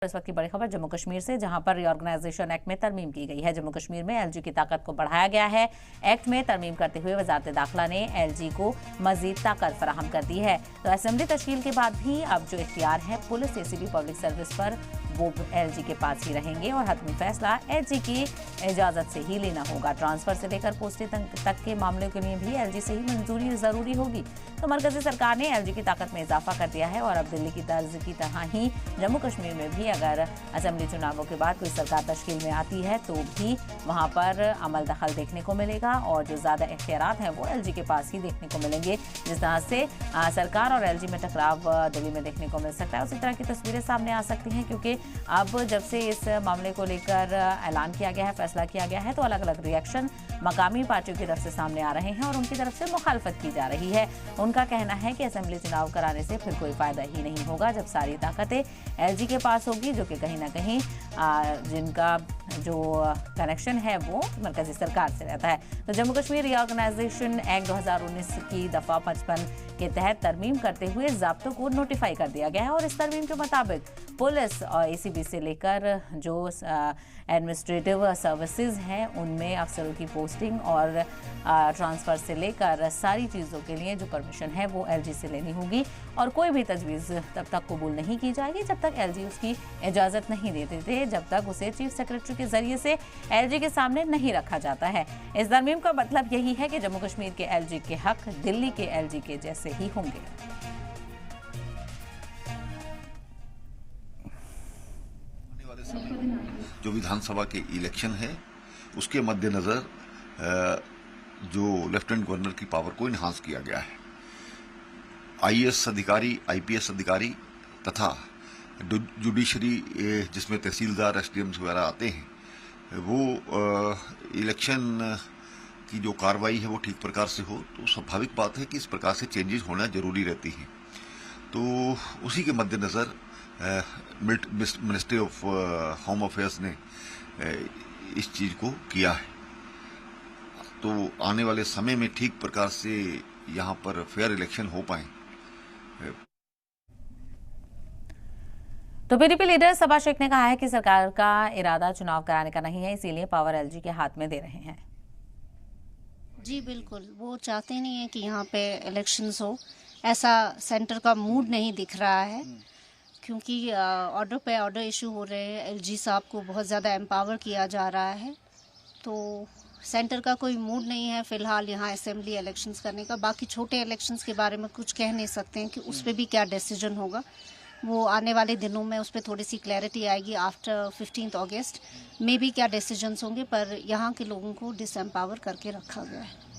इस वक्त की बड़ी खबर जम्मू कश्मीर से, जहां पर रीऑर्गेनाइजेशन एक्ट में तरमीम की गई है। जम्मू कश्मीर में एलजी की ताकत को बढ़ाया गया है। एक्ट में तरमीम करते हुए वजारत दाखिला ने एलजी को मजीद ताकत फराहम कर दी है। तो असेंबली तश्कील के बाद भी अब जो इख्तियार है पुलिस एसीबी पब्लिक सर्विस पर, वो एलजी के पास ही रहेंगे और हतमी फैसला एलजी की इजाजत से ही लेना होगा। ट्रांसफर से लेकर पोस्टिंग तक के मामलों के लिए भी एलजी से ही मंजूरी जरूरी होगी। तो मरकजी सरकार ने एलजी की ताकत में इजाफा कर दिया है और अब दिल्ली की तर्ज की तरह ही जम्मू कश्मीर में भी अगर असेंबली चुनावों के बाद कोई सरकार तश्कील में आती है तो भी वहां पर अमल दखल देखने को मिलेगा और जो ज्यादा इख्तियारात हैं वो एलजी के पास ही देखने को मिलेंगे। जिस तरह से सरकार और एलजी में टकराव दिल्ली में देखने को मिल सकता है, उसी तरह की तस्वीरें सामने आ सकती हैं, क्योंकि अब जब से इस मामले को लेकर ऐलान किया गया है, फैसला किया गया है, तो अलग अलग रिएक्शन मकामी पार्टियों की तरफ से सामने आ रहे हैं और उनकी तरफ से मुखालफत की जा रही है। उनका कहना है कि असेंबली चुनाव कराने से फिर कोई फायदा ही नहीं होगा जब सारी ताकतें एलजी के पास होगी, जो कि कहीं ना कहीं जिनका जो कनेक्शन है वो मरकजी सरकार से रहता है। तो जम्मू कश्मीर रीऑर्गेनाइजेशन एक्ट 2019 की दफा 55 के तहत तरमीम करते हुए ज़ाब्तों को नोटिफाई कर दिया गया है और इस तरमीम के मुताबिक पुलिस और एसीबी से लेकर जो एडमिनिस्ट्रेटिव सर्विसेज हैं उनमें अफसरों की पोस्टिंग और ट्रांसफ़र से लेकर सारी चीज़ों के लिए जो परमिशन है वो एलजी से लेनी होगी और कोई भी तजवीज़ तब तक कबूल नहीं की जाएगी जब तक एलजी उसकी इजाज़त नहीं देते थे, जब तक उसे चीफ सेक्रेटरी के जरिए से एलजी के सामने नहीं रखा जाता है। इस तरमीम का मतलब यही है कि जम्मू कश्मीर के एलजी के हक दिल्ली के एलजी के जैसे ही होंगे। जो विधानसभा के इलेक्शन है उसके मद्देनजर जो लेफ्टिनेंट गवर्नर की पावर को इन्हांस किया गया है। आईएएस अधिकारी, आईपीएस अधिकारी तथा जुडिशरी जिसमें तहसीलदार, एसडीएम्स वगैरह आते हैं, वो इलेक्शन की जो कार्रवाई है वो ठीक प्रकार से हो, तो स्वाभाविक बात है कि इस प्रकार से चेंजेस होना जरूरी रहती हैं। तो उसी के मद्देनजर मिनिस्ट्री ऑफ होम अफेयर्स ने इस चीज को किया है। तो आने वाले समय में ठीक प्रकार से यहाँ पर फेयर इलेक्शन हो पाए। तो पीडीपी लीडर सबा शेख ने कहा है कि सरकार का इरादा चुनाव कराने का नहीं है, इसीलिए पावर एलजी के हाथ में दे रहे हैं। जी बिल्कुल, वो चाहते नहीं है कि यहाँ पे इलेक्शंस हो, ऐसा सेंटर का मूड नहीं दिख रहा है, क्योंकि ऑर्डर पे ऑर्डर इशू हो रहे हैं। एलजी साहब को बहुत ज़्यादा एम्पावर किया जा रहा है, तो सेंटर का कोई मूड नहीं है फिलहाल यहाँ असेंबली इलेक्शंस करने का। बाकी छोटे इलेक्शंस के बारे में कुछ कह नहीं सकते हैं कि उस पर भी क्या डिसीजन होगा, वो आने वाले दिनों में उस पर थोड़ी सी क्लैरिटी आएगी। आफ्टर 15 अगस्त में भी क्या डिसीजंस होंगे, पर यहाँ के लोगों को डिसएम्पावर करके रखा गया है।